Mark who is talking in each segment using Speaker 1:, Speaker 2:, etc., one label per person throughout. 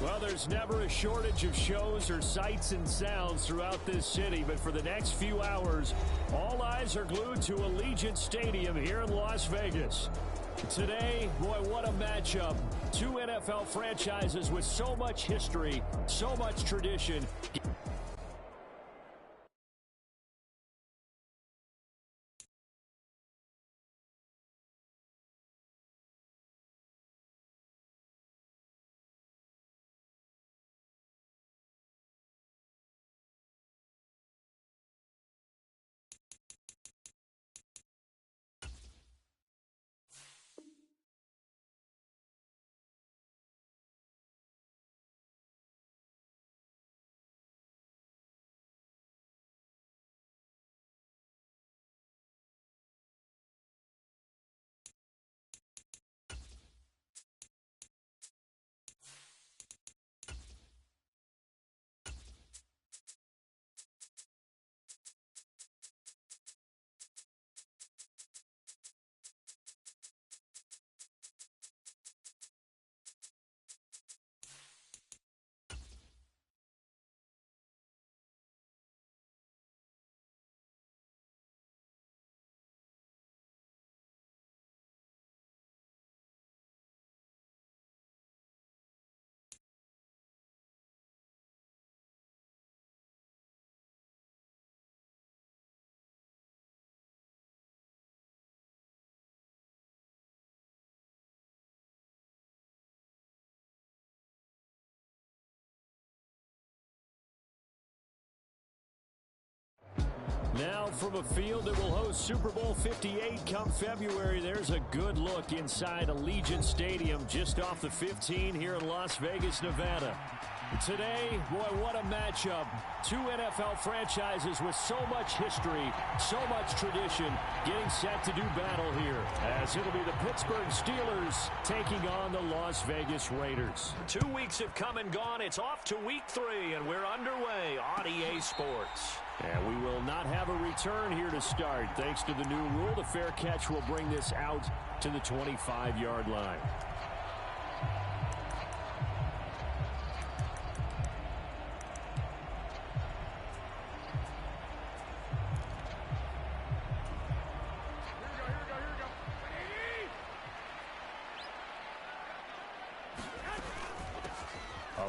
Speaker 1: Well, there's never a shortage of shows or sights and sounds throughout this city, but for the next few hours, all eyes are glued to Allegiant Stadium here in Las Vegas. Today, boy, what a matchup. Two NFL franchises with so much history, so much tradition. Now from a field that will host Super Bowl 58 come February, there's a good look inside Allegiant Stadium just off the 15 here in Las Vegas, Nevada. Today, boy, what a matchup. Two NFL franchises with so much history, so much tradition, getting set to do battle here, as it'll be the Pittsburgh Steelers taking on the Las Vegas Raiders. 2 weeks have come and gone. It's off to week 3, and we're underway on EA Sports. And we will not have a return here to start. Thanks to the new rule, the fair catch will bring this out to the 25-yard line.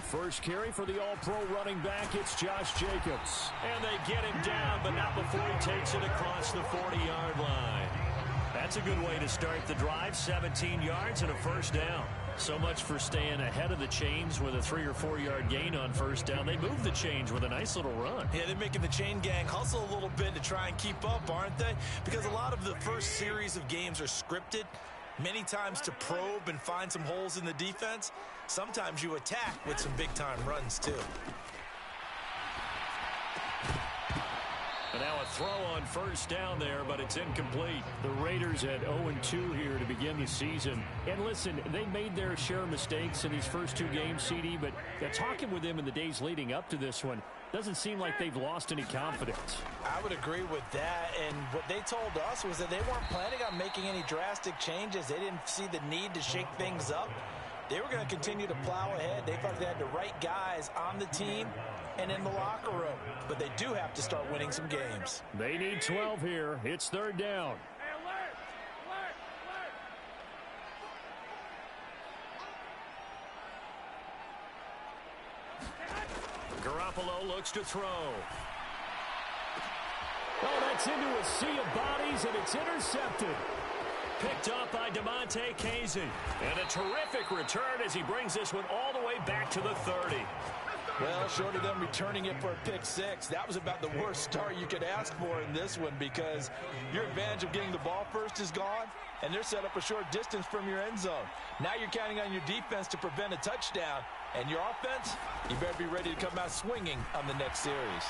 Speaker 1: First carry for the all-pro running back, it's Josh Jacobs. And they get him down, but not before he takes it across the 40-yard line. That's a good way to start the drive, 17 yards and a first down. So much for staying ahead of the chains with a 3 or 4 yard gain on first down. They move the chains with a nice little run.
Speaker 2: Yeah, they're making the chain gang hustle a little bit to try and keep up, aren't they? Because a lot of the first series of games are scripted, many times to probe and find some holes in the defense. Sometimes you attack with some big-time runs, too.
Speaker 1: And now a throw on first down there, but it's incomplete. The Raiders at 0-2 here to begin the season. And listen, they made their share of mistakes in these first 2 games, CD, but talking with them in the days leading up to this one, doesn't seem like they've lost any confidence.
Speaker 2: I would agree with that, and what they told us was that they weren't planning on making any drastic changes. They didn't see the need to shake things up. They were going to continue to plow ahead. They thought they had the right guys on the team and in the locker room. But they do have to start winning some games.
Speaker 1: They need 12 here. It's third down. Garoppolo looks to throw. Oh, that's into a sea of bodies, and it's intercepted. Picked up by DeMonte Casey. And a terrific return as he brings this one all the way back to the 30.
Speaker 2: Well, short of them returning it for a pick 6, that was about the worst start you could ask for in this one, because your advantage of getting the ball first is gone, and they're set up a short distance from your end zone. Now you're counting on your defense to prevent a touchdown, and your offense, you better be ready to come out swinging on the next series.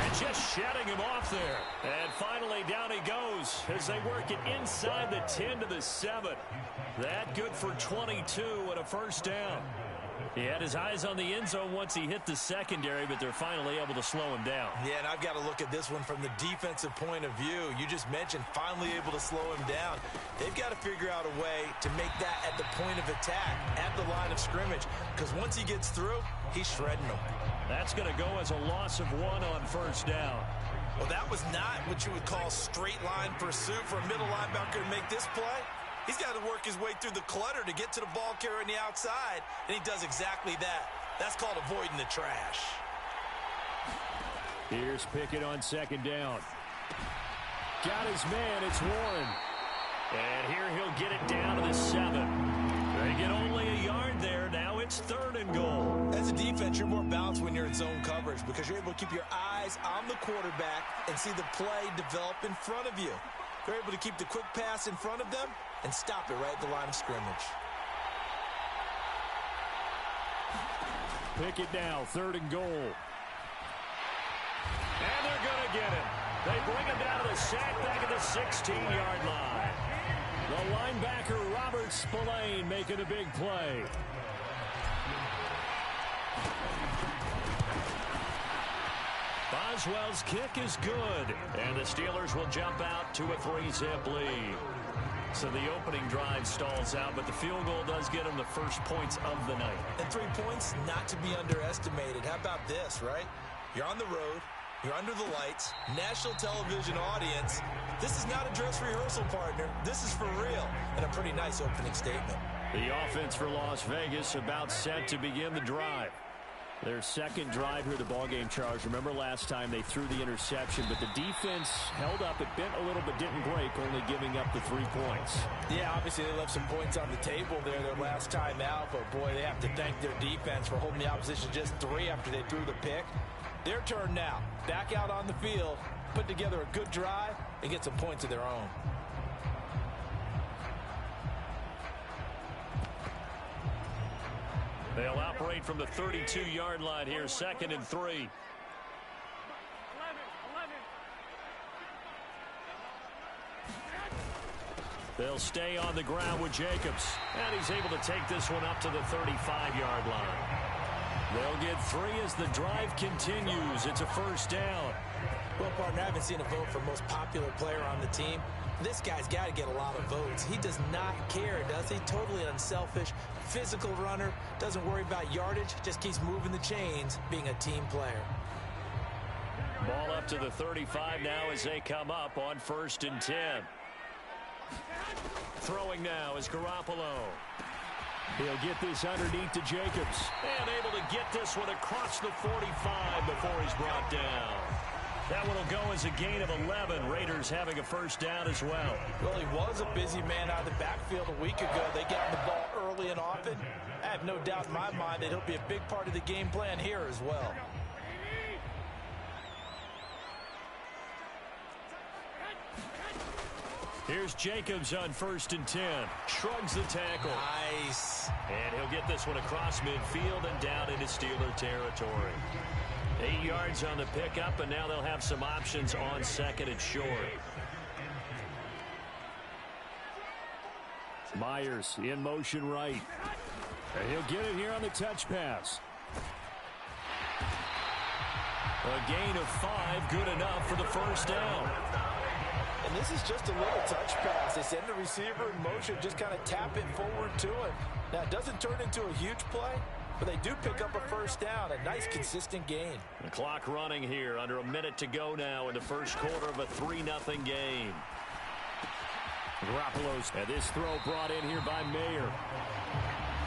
Speaker 1: And just shutting him off there. And finally, down he goes as they work it inside the 10 to the 7. That good for 22 and a first down. He had his eyes on the end zone once he hit the secondary, but they're finally able to slow him down.
Speaker 2: Yeah, and I've got to look at this one from the defensive point of view. You just mentioned finally able to slow him down. They've got to figure out a way to make that at the point of attack, at the line of scrimmage, because once he gets through, he's shredding them.
Speaker 1: That's going to go as a loss of 1 on first down.
Speaker 2: Well, that was not what you would call straight line pursuit for a middle linebacker to make this play. He's got to work his way through the clutter to get to the ball carrier on the outside, and he does exactly that. That's called avoiding the trash.
Speaker 1: Here's Pickett on second down. Got his man, it's Warren. And here he'll get it down to the 7. They get only a yard there. Now it's 3rd and goal.
Speaker 2: As a defense, you're more balanced when you're in zone coverage because you're able to keep your eyes on the quarterback and see the play develop in front of you. They're able to keep the quick pass in front of them and stop it right at the line of scrimmage.
Speaker 1: Pickett now, 3rd and goal. And they're going to get him. They bring him down to the sack back at the 16-yard line. The linebacker, Robert Spillane, making a big play. Boswell's kick is good, and the Steelers will jump out to a 3-zip lead. So the opening drive stalls out, but the field goal does get them the first points of the night.
Speaker 2: And 3 points, not to be underestimated. How about this, right? You're on the road. You're under the lights. National television audience. This is not a dress rehearsal, partner. This is for real. And a pretty nice opening statement.
Speaker 1: The offense for Las Vegas about set to begin the drive. Their second drive here, the ballgame, Charles. Remember last time they threw the interception, but the defense held up. It bent a little but didn't break, only giving up the 3 points.
Speaker 2: Yeah, obviously they left some points on the table there their last time out, but boy, they have to thank their defense for holding the opposition just 3 after they threw the pick. Their turn now. Back out on the field, put together a good drive, and get some points of their own.
Speaker 1: They'll operate from the 32-yard line here, 2nd and 3. They'll stay on the ground with Jacobs, and he's able to take this one up to the 35-yard line. They'll get 3 as the drive continues. It's a first down.
Speaker 2: Well, partner, I haven't seen a vote for most popular player on the team. This guy's got to get a lot of votes. He does not care, does he? Totally unselfish, physical runner, doesn't worry about yardage, just keeps moving the chains, being a team player.
Speaker 1: Ball up to the 35 now as they come up on 1st and 10. Throwing now is Garoppolo. He'll get this underneath to Jacobs. And able to get this one across the 45 before he's brought down. That one will go as a gain of 11. Raiders having a first down as well.
Speaker 2: Well, he was a busy man out of the backfield a week ago. They got the ball early and often. I have no doubt in my mind that he'll be a big part of the game plan here as well.
Speaker 1: Here's Jacobs on 1st and 10. Shrugs the tackle.
Speaker 2: Nice.
Speaker 1: And he'll get this one across midfield and down into Steeler territory. 8 yards on the pickup, and now they'll have some options on 2nd and short. Myers in motion right. And he'll get it here on the touch pass. A gain of 5, good enough for the first down.
Speaker 2: And this is just a little touch pass. They send the receiver in motion, just kind of tap it forward to him. Now, it doesn't turn into a huge play, but they do pick up a first down. A nice, consistent gain.
Speaker 1: The clock running here. Under a minute to go now in the first quarter of a 3-0 game. Garoppolo's and this throw brought in here by Mayer.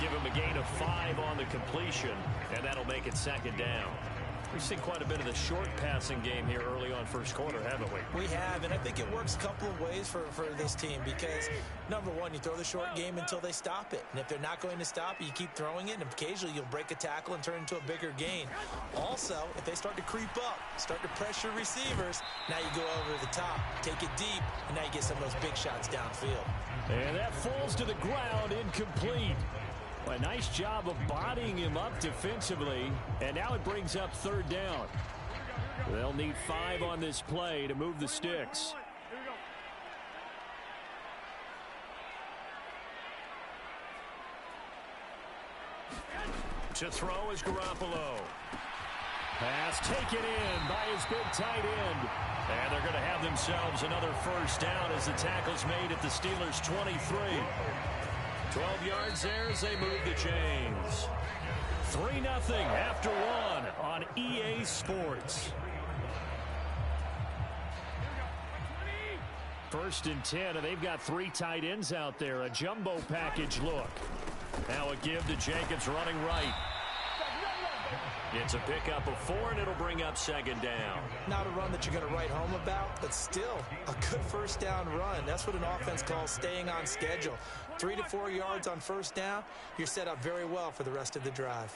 Speaker 1: Give him a gain of 5 on the completion, and that'll make it 2nd down. We've seen quite a bit of the short passing game here early on first quarter, haven't we?
Speaker 2: We have, and I think it works a couple of ways for this team because, number one, you throw the short game until they stop it. And if they're not going to stop it, you keep throwing it, and occasionally you'll break a tackle and turn it into a bigger gain. Also, if they start to creep up, start to pressure receivers, now you go over the top, take it deep, and now you get some of those big shots downfield.
Speaker 1: And that falls to the ground, incomplete. A nice job of bodying him up defensively, and now it brings up 3rd down. They'll need 5 on this play to move the sticks. To throw is Garoppolo. Pass taken in by his big tight end. And they're going to have themselves another first down as the tackle's made at the Steelers' 23. 12 yards there as they move the chains. 3-0 after one on EA Sports. First and 10, and they've got 3 tight ends out there. A jumbo package look. Now a give to Jacobs running right. It's a pickup of 4, and it'll bring up second down.
Speaker 2: Not a run that you're going to write home about, but still a good first down run. That's what an offense calls staying on schedule. 3 to 4 yards on first down, you're set up very well for the rest of the drive.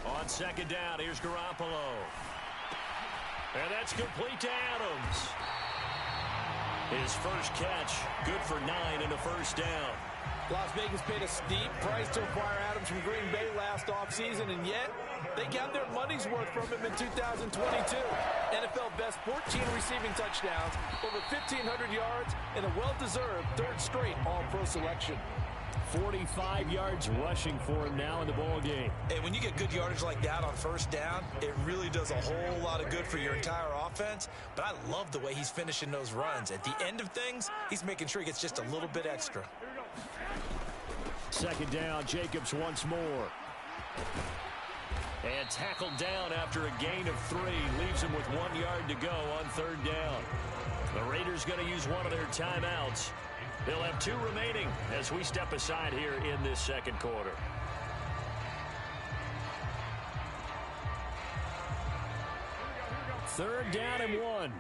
Speaker 1: On second down, here's Garoppolo. And that's complete to Adams. His first catch, good for 9 and a first down.
Speaker 2: Las Vegas paid a steep price to acquire Adams from Green Bay last offseason, and yet they got their money's worth from him in 2022. NFL best 14 receiving touchdowns, over 1,500 yards, and a well-deserved third straight All-Pro selection.
Speaker 1: 45 yards rushing for him now in the ball game.
Speaker 2: And when you get good yardage like that on first down, it really does a whole lot of good for your entire offense. But I love the way he's finishing those runs. At the end of things, he's making sure he gets just a little bit extra.
Speaker 1: Second down, Jacobs once more. And tackled down after a gain of 3. Leaves him with 1 yard to go on third down. The Raiders going to use one of their timeouts. They'll have 2 remaining as we step aside here in this second quarter. Third down and 1.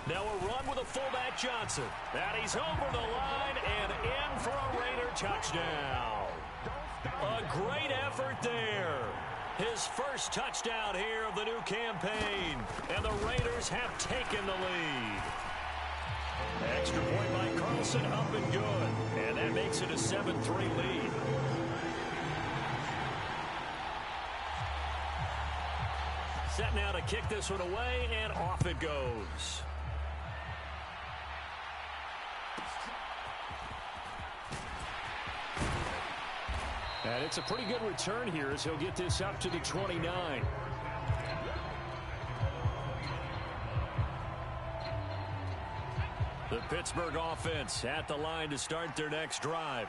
Speaker 1: Now a run with a fullback Johnson. And he's over the line and in for a Raider touchdown. A great effort there. His first touchdown here of the new campaign. And the Raiders have taken the lead. Extra point by Carlson, up and good. And that makes it a 7-3 lead. Set now to kick this one away, and off it goes. And it's a pretty good return here as he'll get this up to the 29. The Pittsburgh offense at the line to start their next drive.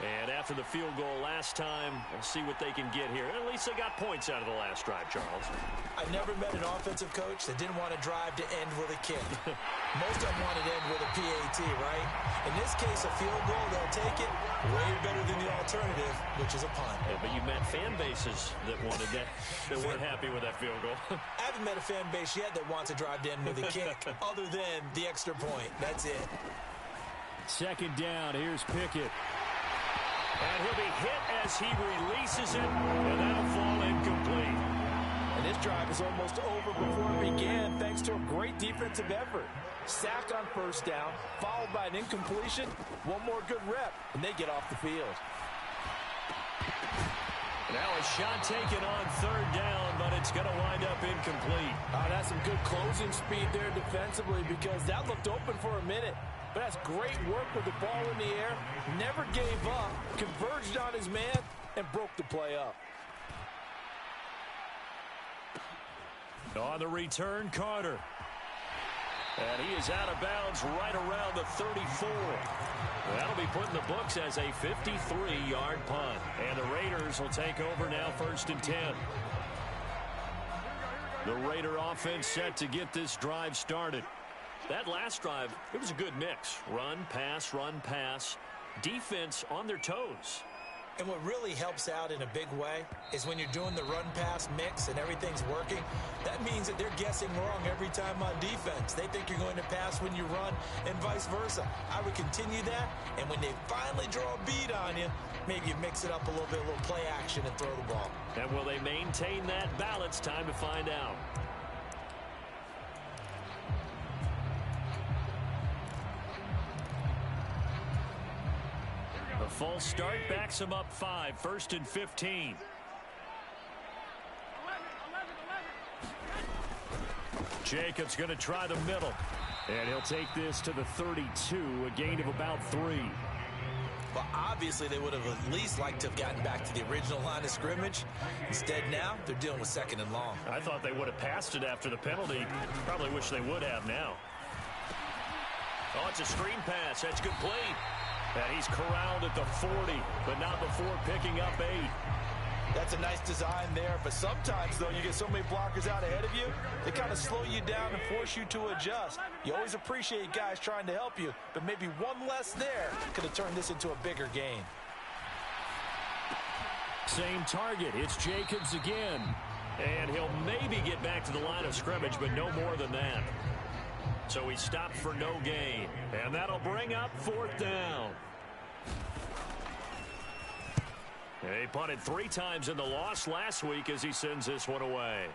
Speaker 1: And after the field goal last time, we'll see what they can get here. At least they got points out of the last drive, Charles.
Speaker 2: I've never met an offensive coach that didn't want to drive to end with a kick. Most of them wanted to end with a PAT, right? In this case, a field goal, they'll take it way better than the alternative, which is a punt.
Speaker 1: Yeah, but you met fan bases that wanted that, that weren't happy with that field goal.
Speaker 2: I haven't met a fan base yet that wants to drive to end with a kick, other than the extra point. That's it.
Speaker 1: Second down, here's Pickett. And he'll be hit as he releases it, and that'll fall incomplete.
Speaker 2: And this drive is almost over before it began, thanks to a great defensive effort. Sack on first down, followed by an incompletion, one more good rep, and they get off the field.
Speaker 1: Now a shot taken on third down, but it's going to wind up incomplete.
Speaker 2: That's some good closing speed there defensively, because that looked open for a minute. But that's great work with the ball in the air. Never gave up, converged on his man, and broke the play up.
Speaker 1: On the return, Carter. And he is out of bounds right around the 34. That'll be put in the books as a 53-yard punt. And the Raiders will take over now, first and 10. The Raider offense set to get this drive started. That last drive, it was a good mix. Run, pass, defense on their toes.
Speaker 2: And what really helps out in a big way is when you're doing the run-pass mix and everything's working, that means that they're guessing wrong every time on defense. They think you're going to pass when you run and vice versa. I would continue that, and when they finally draw a bead on you, maybe you mix it up a little bit, a little play action and throw the ball.
Speaker 1: And will they maintain that balance? Time to find out. A false start backs him up 5, first and 15. Jacobs going to try the middle. And he'll take this to the 32, a gain of about 3.
Speaker 2: Well, obviously they would have at least liked to have gotten back to the original line of scrimmage. Instead now, they're dealing with 2nd and long.
Speaker 1: I thought they would have passed it after the penalty. Probably wish they would have now. Oh, it's a screen pass. That's complete. And he's corralled at the 40, but not before picking up 8.
Speaker 2: That's a nice design there, but sometimes, though, you get so many blockers out ahead of you, they kind of slow you down and force you to adjust. You always appreciate guys trying to help you, but maybe one less there could have turned this into a bigger gain.
Speaker 1: Same target. It's Jacobs again. And he'll maybe get back to the line of scrimmage, but no more than that. So he stopped for no gain. And that'll bring up 4th down. He punted 3 times in the loss last week as he sends this one away.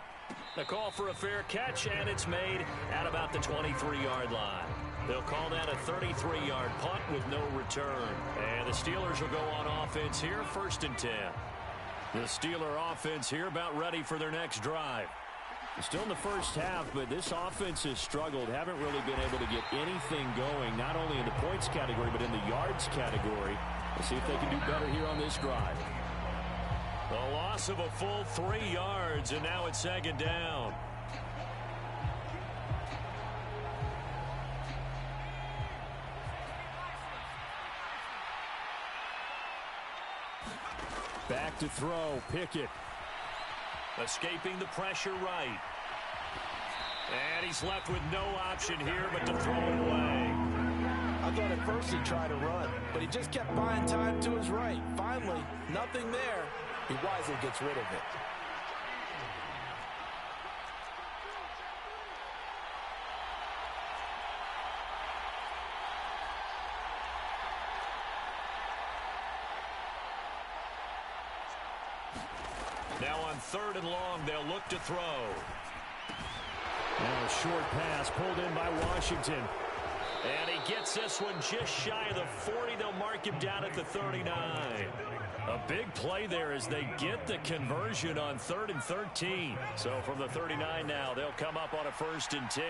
Speaker 1: The call for a fair catch, and it's made at about the 23-yard line. They'll call that a 33-yard punt with no return. And the Steelers will go on offense here, 1st and 10. The Steeler offense here about ready for their next drive. Still in the first half, but this offense has struggled. Haven't really been able to get anything going, not only in the points category, but in the yards category. Let's see if they can do better here on this drive. A loss of a full 3 yards, and now it's 2nd down. Back to throw, Pickett. Escaping the pressure right. And he's left with no option here but to throw it away.
Speaker 2: I thought at first he'd try to run, but he just kept buying time to his right. Finally, nothing there. He wisely gets rid of it.
Speaker 1: Now on 3rd and long, they'll look to throw. Now a short pass pulled in by Washington. And he gets this one just shy of the 40. They'll mark him down at the 39. A big play there as they get the conversion on 3rd and 13. So from the 39 now, they'll come up on a 1st and 10.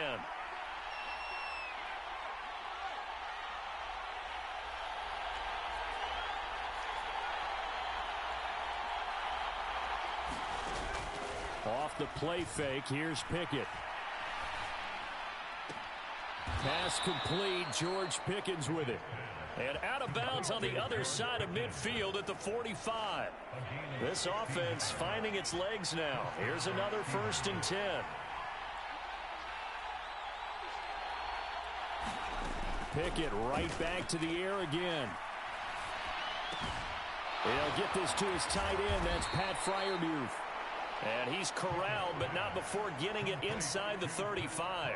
Speaker 1: Off the play fake, here's Pickett. Pass complete, George Pickens with it. And out of bounds on the other side of midfield at the 45. This offense finding its legs now. Here's another 1st and 10. Pickett right back to the air again. He'll get this to his tight end. That's Pat Freiermuth. And he's corralled, but not before getting it inside the 35.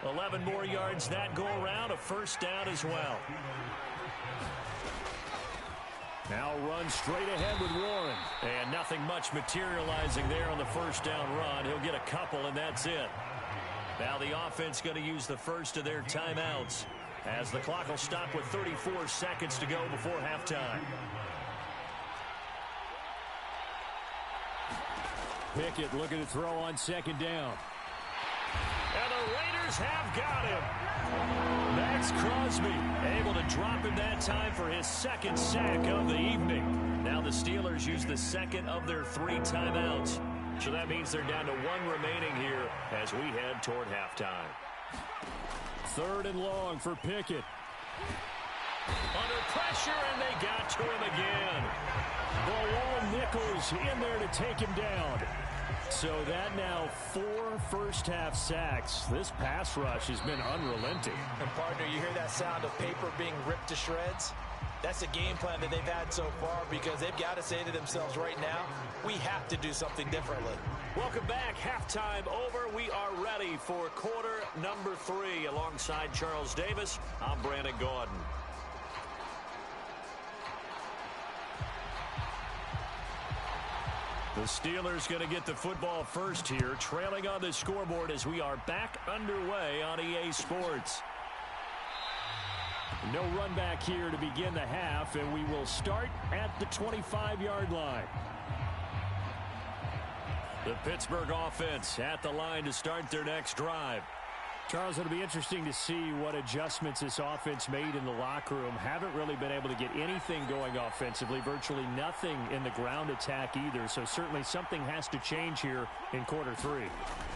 Speaker 1: 11 more yards that go around, a 1st down as well. Now run straight ahead with Warren. And nothing much materializing there on the 1st down run. He'll get a couple, and that's it. Now the offense going to use the first of their timeouts as the clock will stop with 34 seconds to go before halftime. Pickett looking to throw on 2nd down. And the Raiders have got him. Max Crosby able to drop him that time for his 2nd sack of the evening. Now the Steelers use the 2nd of their 3 timeouts. So that means they're down to 1 remaining here as we head toward halftime. 3rd and long for Pickett. Under pressure, and they got to him again. The Nichols in there to take him down. So that now 4 first-half sacks. This pass rush has been unrelenting.
Speaker 2: And partner, you hear that sound of paper being ripped to shreds? That's the game plan that they've had so far because they've got to say to themselves right now, we have to do something differently.
Speaker 1: Welcome back. Halftime over. We are ready for quarter number 3. Alongside Charles Davis, I'm Brandon Gaudin. The Steelers going to get the football first here, trailing on the scoreboard as we are back underway on EA Sports. No run back here to begin the half, and we will start at the 25-yard line. The Pittsburgh offense at the line to start their next drive. Charles, it'll be interesting to see what adjustments this offense made in the locker room. Haven't really been able to get anything going offensively, virtually nothing in the ground attack either. So certainly something has to change here in quarter 3.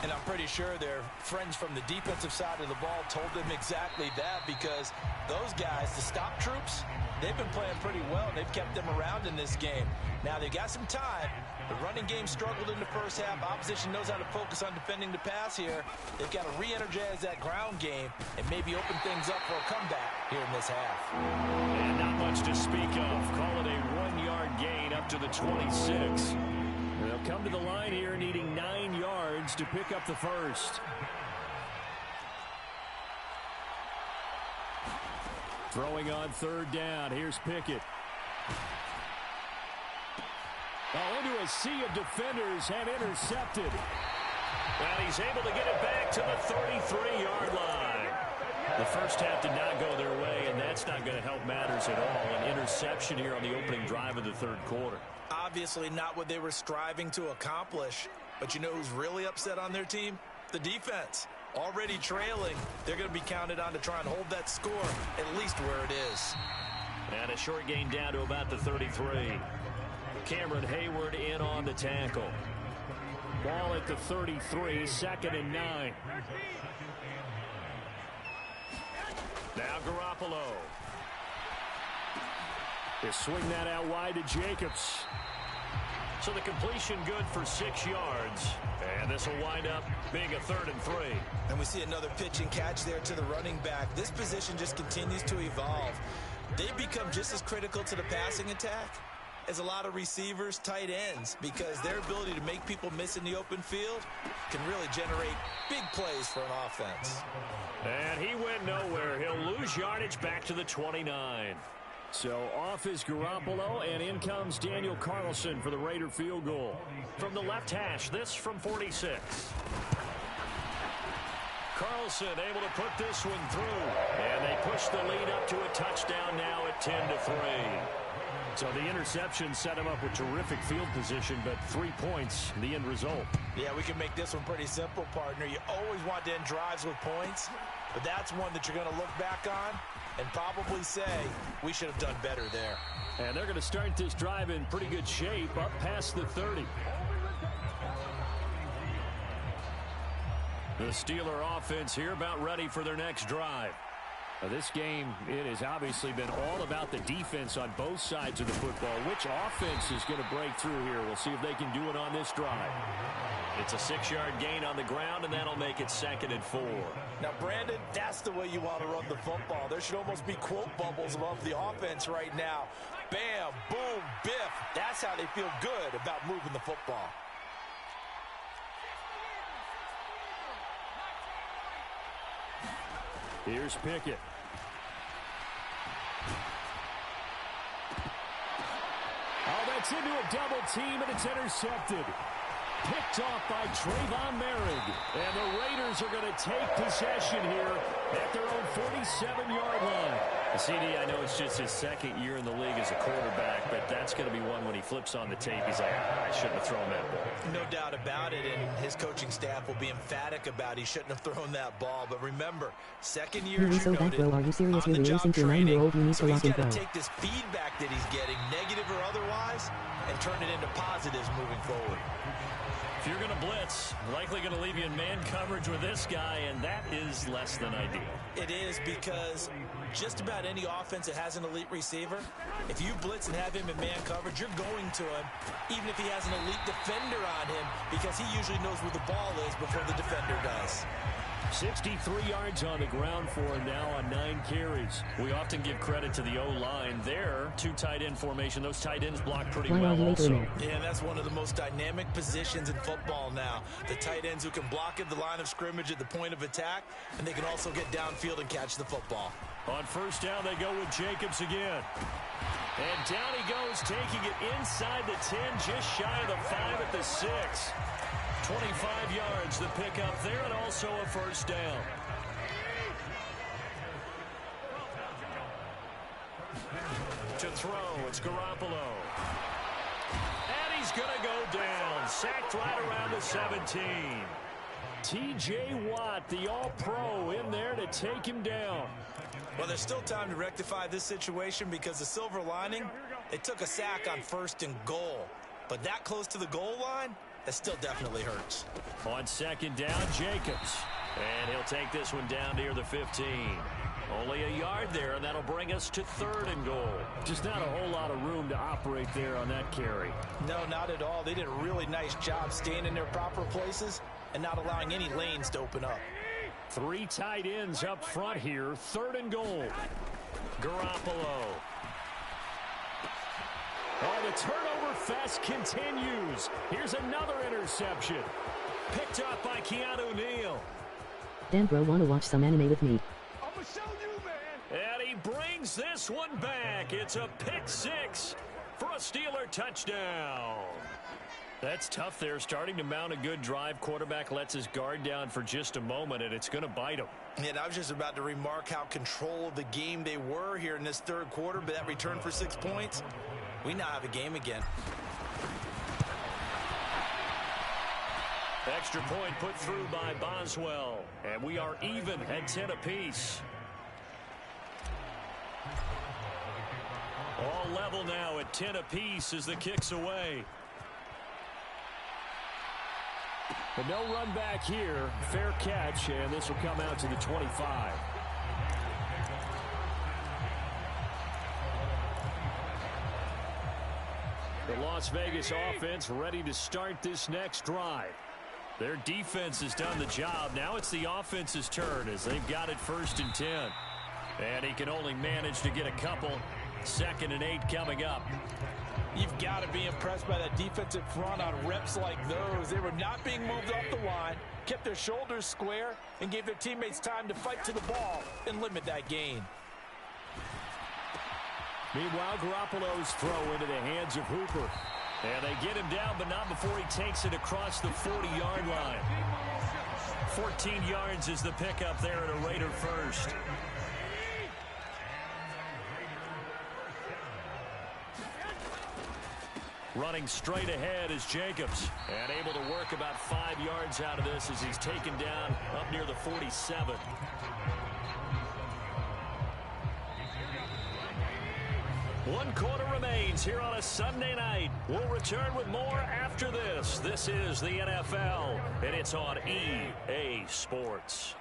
Speaker 2: And I'm pretty sure their friends from the defensive side of the ball told them exactly that, because those guys, the stop troops, they've been playing pretty well, and they've kept them around in this game. Now, they've got some time. The running game struggled in the first half. Opposition knows how to focus on defending the pass here. They've got to re-energize that ground game and maybe open things up for a comeback here in this half.
Speaker 1: And not much to speak of. Call it a 1-yard gain up to the 26. They'll come to the line here needing 9 yards to pick up the first. Throwing on 3rd down. Here's Pickett. Into a sea of defenders and intercepted. And he's able to get it back to the 33-yard line. The first half did not go their way, and that's not going to help matters at all. An interception here on the opening drive of the 3rd quarter.
Speaker 2: Obviously not what they were striving to accomplish. But you know who's really upset on their team? The defense. Already trailing. They're going to be counted on to try and hold that score at least where it is.
Speaker 1: And a short gain down to about the 33. Cameron Hayward in on the tackle. Ball at the 33, 2nd and 9. Now Garoppolo. They swing that out wide to Jacobs. So the completion good for 6 yards. And this will wind up being a 3rd and 3.
Speaker 2: And we see another pitch and catch there to the running back. This position just continues to evolve. They become just as critical to the passing attack as a lot of receivers, tight ends, because their ability to make people miss in the open field can really generate big plays for an offense.
Speaker 1: And he went nowhere. He'll lose yardage back to the 29. So off is Garoppolo, and in comes Daniel Carlson for the Raider field goal. From the left hash, this from 46. Carlson able to put this one through. And they push the lead up to a touchdown now at 10-3. So the interception set him up with terrific field position, but 3 points, the end result.
Speaker 2: Yeah, we can make this one pretty simple, partner. You always want to end drives with points, but that's one that you're going to look back on and probably say, we should have done better there.
Speaker 1: And they're going to start this drive in pretty good shape, up past the 30. The Steeler offense here about ready for their next drive. Now this game, it has obviously been all about the defense on both sides of the football. Which offense is going to break through here? We'll see if they can do it on this drive. It's a 6-yard gain on the ground, and that'll make it 2nd and 4.
Speaker 2: Now, Brandon, that's the way you want to run the football. There should almost be quote bubbles above the offense right now. Bam, boom, biff. That's how they feel good about moving the football.
Speaker 1: Here's Pickett. Oh, that's into a double team, and it's intercepted. Picked off by Trayvon Merrick. And the Raiders are going to take possession here at their own 47-yard line. CD, I know it's just his 2nd year in the league as a quarterback, but that's going to be one when he flips on the tape. He's like, I shouldn't have thrown that ball.
Speaker 2: No doubt about it, and his coaching staff will be emphatic about he shouldn't have thrown that ball. But remember, 2nd year,
Speaker 3: are you serious? You're releasing to a 9-year-old? You need to lock
Speaker 2: he's
Speaker 3: and
Speaker 2: got
Speaker 3: throw.
Speaker 2: to take this feedback that he's getting, negative or otherwise, and turn it into positives moving forward.
Speaker 1: If you're going to blitz, likely going to leave you in man coverage with this guy, and that is less than ideal.
Speaker 2: It is, because just about any offense that has an elite receiver, if you blitz and have him in man coverage, you're going to him, even if he has an elite defender on him, because he usually knows where the ball is before the defender does.
Speaker 1: 63 yards on the ground for him now on 9 carries. We often give credit to the O-line there. 2 tight end formation. Those tight ends block pretty well also.
Speaker 2: Yeah, that's one of the most dynamic positions in football now. The tight ends who can block at the line of scrimmage at the point of attack, and they can also get downfield and catch the football.
Speaker 1: On 1st down, they go with Jacobs again. And down he goes, taking it inside the 10, just shy of the 5 at the 6. 25 yards the pickup there, and also a 1st down. To throw, it's Garoppolo. And he's is going to go down. Sacked right around the 17. T.J. Watt, the All-Pro, in there to take him down.
Speaker 2: Well, there's still time to rectify this situation because the silver lining, they took a sack on 1st and goal. But that close to the goal line, that still definitely hurts.
Speaker 1: On 2nd down, Jacobs. And he'll take this one down near the 15. Only a yard there, and that'll bring us to 3rd and goal. Just not a whole lot of room to operate there on that carry.
Speaker 2: No, not at all. They did a really nice job staying in their proper places and not allowing any lanes to open up.
Speaker 1: 3 tight ends up front here. 3rd and goal. Garoppolo. Oh, the turnover fest continues. Here's another interception. Picked up by Keanu Neal.
Speaker 3: Dan bro, wanna watch some anime with me?
Speaker 1: I'ma show you, man. And he brings this one back. It's a pick 6 for a Steeler touchdown. That's tough there, starting to mount a good drive. Quarterback lets his guard down for just a moment, and it's going to bite him.
Speaker 2: And I was just about to remark how control of the game they were here in this 3rd quarter, but that return for 6 points, we now have a game again.
Speaker 1: Extra point put through by Boswell, and we are even at 10 apiece. All level now at 10 apiece as the kick's away. But no run back here. Fair catch, and this will come out to the 25. The Las Vegas offense ready to start this next drive. Their defense has done the job. Now it's the offense's turn as they've got it 1st and 10. And he can only manage to get a couple. 2nd and 8 coming up.
Speaker 2: You've got to be impressed by that defensive front on reps like those. They were not being moved off the line, kept their shoulders square, and gave their teammates time to fight to the ball and limit that gain.
Speaker 1: Meanwhile, Garoppolo's throw into the hands of Hooper. And they get him down, but not before he takes it across the 40-yard line. 14 yards is the pickup there at a Raider first. Running straight ahead is Jacobs. And able to work about 5 yards out of this as he's taken down up near the 47. One quarter remains here on a Sunday night. We'll return with more after this. This is the NFL, and it's on EA Sports.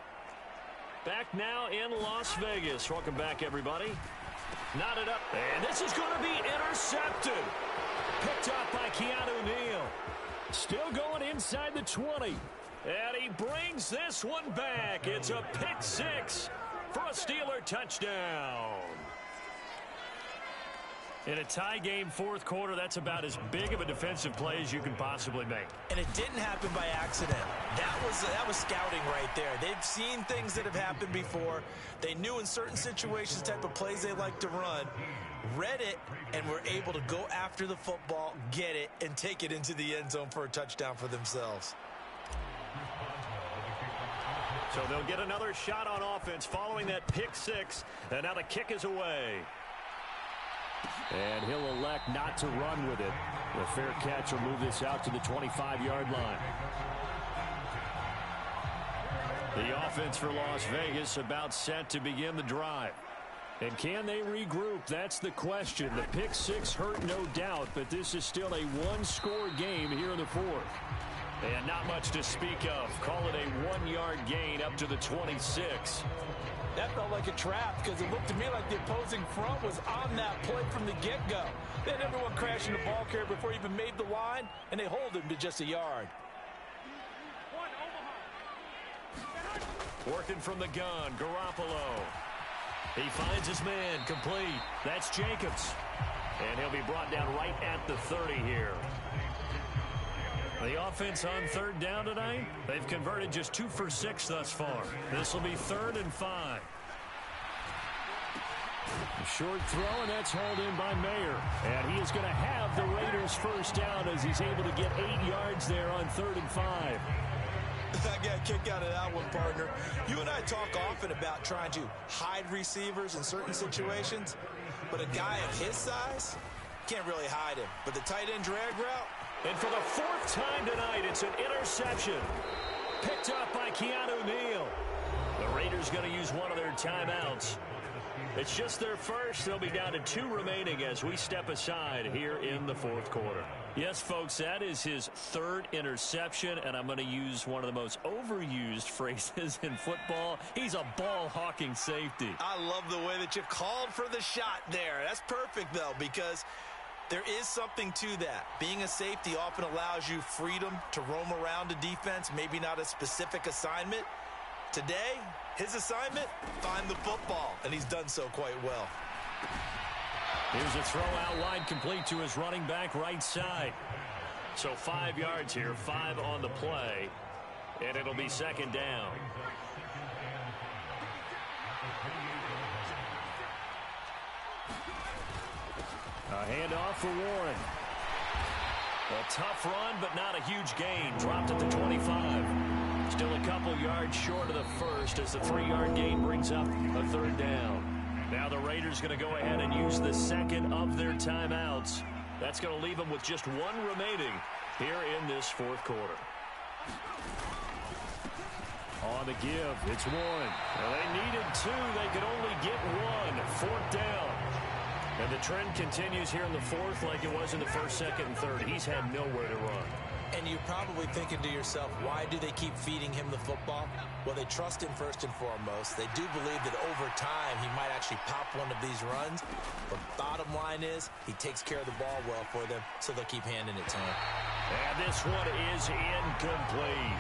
Speaker 1: Back now in Las Vegas. Welcome back, everybody. Knotted up, and this is going to be intercepted. Picked up by Keanu Neal. Still going inside the 20. And he brings this one back. It's a pick 6 for a Steeler touchdown. In a tie game 4th quarter, that's about as big of a defensive play as you can possibly make.
Speaker 2: And it didn't happen by accident. That was scouting right there. They've seen things that have happened before. They knew in certain situations type of plays they like to run. Read it, and were able to go after the football, get it, and take it into the end zone for a touchdown for themselves.
Speaker 1: So they'll get another shot on offense following that pick 6, and now the kick is away. And he'll elect not to run with it. The fair catch will move this out to the 25-yard line. The offense for Las Vegas about set to begin the drive. And can they regroup? That's the question. The pick 6 hurt, no doubt, but this is still a one-score game here in the 4th. And not much to speak of. Call it a 1-yard gain up to the 26.
Speaker 2: That felt like a trap because it looked to me like the opposing front was on that play from the get-go. They had everyone crashing the ball carrier before he even made the line, and they hold him to just a yard.
Speaker 1: Working from the gun, Garoppolo. He finds his man, complete. That's Jacobs. And he'll be brought down right at the 30 here. The offense on 3rd down tonight, they've converted just 2 for 6 thus far. This will be 3rd and 5. A short throw, and that's hauled in by Mayer. And he is going to have the Raiders first down as he's able to get 8 yards there on 3rd and 5.
Speaker 2: I got a kick out of that one, partner. You and I talk often about trying to hide receivers in certain situations, but a guy of his size can't really hide him. But the tight end drag route,
Speaker 1: And for the fourth time tonight, it's an interception. Picked up by Keanu Neal. The Raiders going to use one of their timeouts. It's just their first. They'll be down to 2 remaining as we step aside here in the fourth quarter. Yes, folks, that is his 3rd interception, and I'm going to use one of the most overused phrases in football. He's a ball-hawking safety.
Speaker 2: I love the way that you called for the shot there. That's perfect, though, because there is something to that. Being a safety often allows you freedom to roam around a defense, maybe not a specific assignment. Today, his assignment, find the football, and he's done so quite well.
Speaker 1: Here's a throw out wide, complete to his running back right side. So 5 yards here, 5 on the play, and it'll be second down. A handoff for Warren. A tough run, but not a huge gain. Dropped at the 25. Still a couple yards short of the first as the 3-yard gain brings up a third down. Now the Raiders going to go ahead and use the second of their timeouts. That's going to leave them with just 1 remaining here in this fourth quarter. On the give, it's Warren. Well, they needed 2. They could only get 1. Fourth down. And the trend continues here in the fourth like it was in the first, second, and third. He's had nowhere to run.
Speaker 2: And you're probably thinking to yourself, why do they keep feeding him the football? Well, they trust him first and foremost. They do believe that over time he might actually pop one of these runs. But bottom line is he takes care of the ball well for them, so they'll keep handing it to him.
Speaker 1: And this one is incomplete.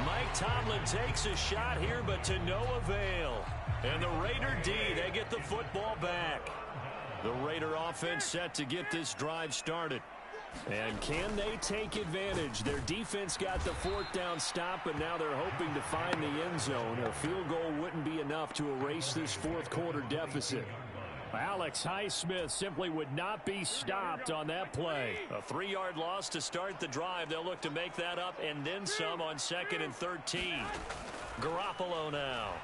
Speaker 1: Mike Tomlin takes a shot here, but to no avail. And the Raider D, they get the football back. The Raider offense set to get this drive started. And can they take advantage? Their defense got the fourth down stop, and now they're hoping to find the end zone. A field goal wouldn't be enough to erase this fourth quarter deficit. Alex Highsmith simply would not be stopped on that play. A 3-yard loss to start the drive. They'll look to make that up and then some on 2nd and 13. Garoppolo now.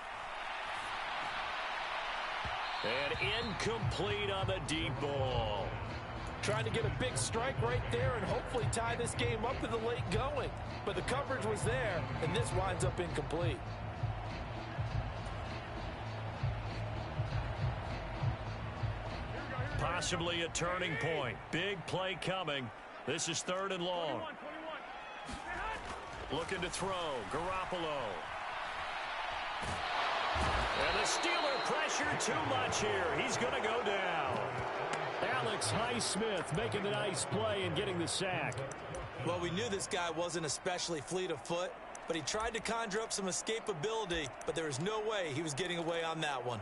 Speaker 1: And incomplete on the deep ball.
Speaker 4: Trying to get a big strike right there and hopefully tie this game up in the late going. But the coverage was there, and this winds up incomplete.
Speaker 1: Possibly a turning point. Big play coming. This is 3rd and long. Looking to throw. Garoppolo. And the Steeler pressure too much here. He's going to go down. Alex Highsmith making the nice play and getting the sack.
Speaker 2: Well, we knew this guy wasn't especially fleet of foot, but he tried to conjure up some escapability, but there was no way he was getting away on that one.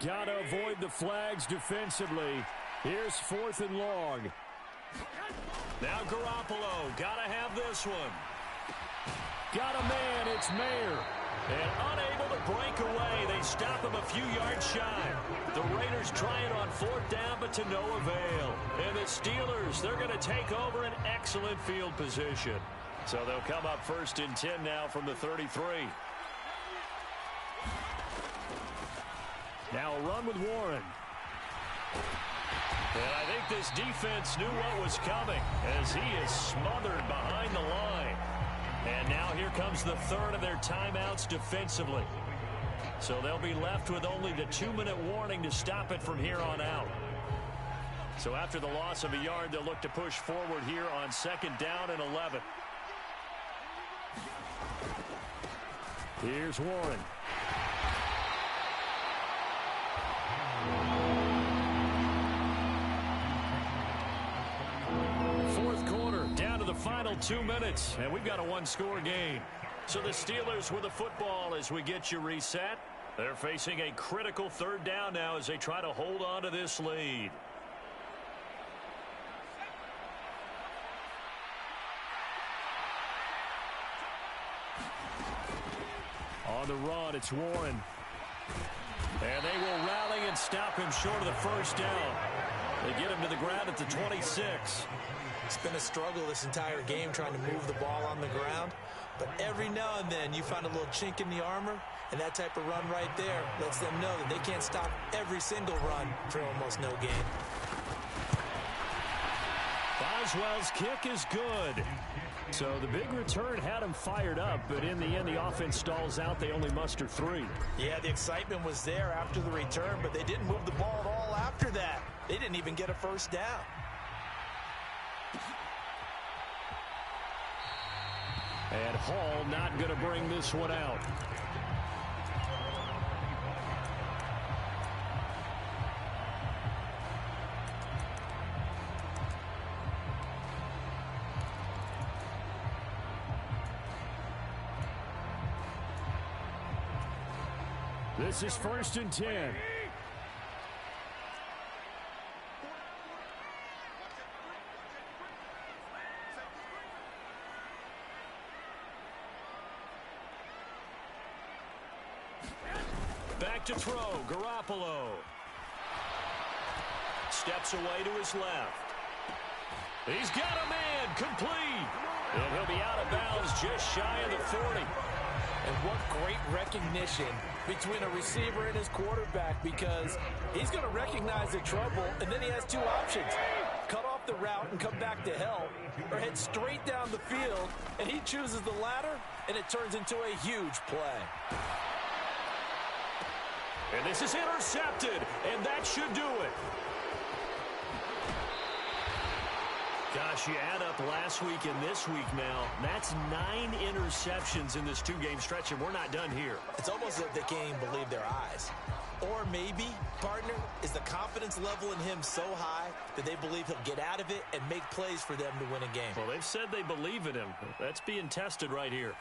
Speaker 1: Got to avoid the flags defensively. Here's 4th and long. Now Garoppolo. Got to have this one. Got a man. It's Mayer. And unable to break away. They stop him a few yards shy. The Raiders trying on 4th down, but to no avail. And the Steelers, they're going to take over an excellent field position. So they'll come up 1st and 10 now from the 33. Now a run with Warren. And I think this defense knew what was coming as he is smothered behind the line. And now here comes the 3rd of their timeouts defensively. So they'll be left with only the 2-minute warning to stop it from here on out. So after the loss of a yard, they'll look to push forward here on 2nd down and 11. Here's Warren. Down to the final 2 minutes, and we've got a 1-score game. So the Steelers with the football as we get you reset. They're facing a critical 3rd down now as they try to hold on to this lead. On the run, it's Warren. And they will rally and stop him short of the 1st down. They get him to the ground at the 26.
Speaker 2: It's been a struggle this entire game trying to move the ball on the ground. But every now and then you find a little chink in the armor, and that type of run right there lets them know that they can't stop every single run for almost no gain.
Speaker 1: Boswell's kick is good. So the big return had him fired up, but in the end, the offense stalls out. They only muster 3.
Speaker 2: Yeah, the excitement was there after the return, but they didn't move the ball at all after that. They didn't even get a first down.
Speaker 1: And Hall not going to bring this one out. This is 1st and 10. Back to throw, Garoppolo. Steps away to his left. He's got a man, complete. And he'll be out of bounds just shy of the 40.
Speaker 4: And what great recognition between a receiver and his quarterback, because he's going to recognize the trouble, and then he has 2 options. Cut off the route and come back to help, or head straight down the field, and he chooses the latter, and it turns into a huge play.
Speaker 1: And this is intercepted, and that should do it. Gosh, you add up last week and this week now, that's 9 interceptions in this 2-game stretch, and we're not done here.
Speaker 2: It's almost like they can't even believe their eyes. Or maybe, partner, is the confidence level in him so high that they believe he'll get out of it and make plays for them to win a game.
Speaker 1: Well, they've said they believe in him. That's being tested right here.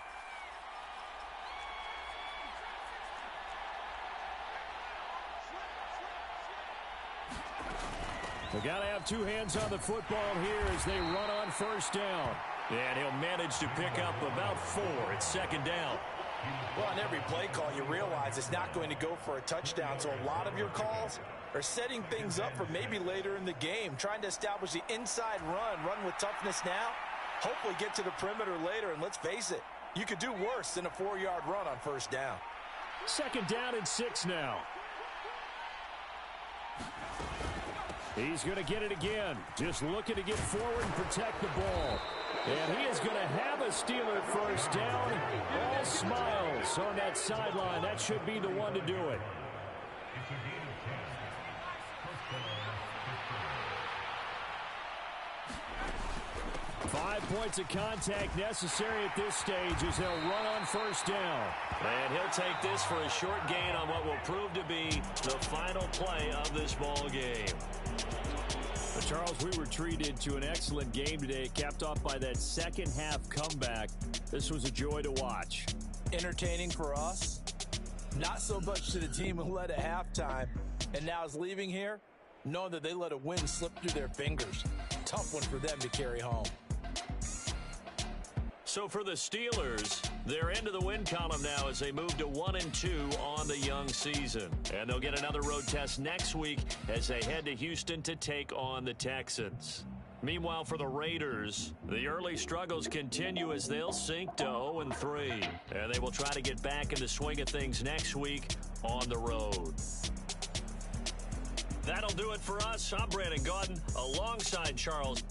Speaker 1: They got to have 2 hands on the football here as they run on 1st down. And he'll manage to pick up about 4. It's 2nd down.
Speaker 2: Well, on every play call, you realize it's not going to go for a touchdown. So a lot of your calls are setting things up for maybe later in the game, trying to establish the inside run with toughness now, hopefully get to the perimeter later. And let's face it, you could do worse than a 4-yard run on 1st down.
Speaker 1: 2nd down and 6 now. He's going to get it again. Just looking to get forward and protect the ball. And he is going to have a Steeler 1st down. All smiles on that sideline. That should be the one to do it. Five points of contact necessary at this stage as they'll run on 1st down. And he'll take this for a short gain on what will prove to be the final play of this ball game. But Charles, we were treated to an excellent game today, capped off by that second-half comeback. This was a joy to watch.
Speaker 4: Entertaining for us, not so much to the team who led at halftime and now is leaving here knowing that they let a win slip through their fingers. Tough one for them to carry home.
Speaker 1: So for the Steelers, they're into the win column now as they move to 1-2 on the young season. And they'll get another road test next week as they head to Houston to take on the Texans. Meanwhile, for the Raiders, the early struggles continue as they'll sink to 0-3. And they will try to get back in the swing of things next week on the road. That'll do it for us. I'm Brandon Gaudin alongside Charles.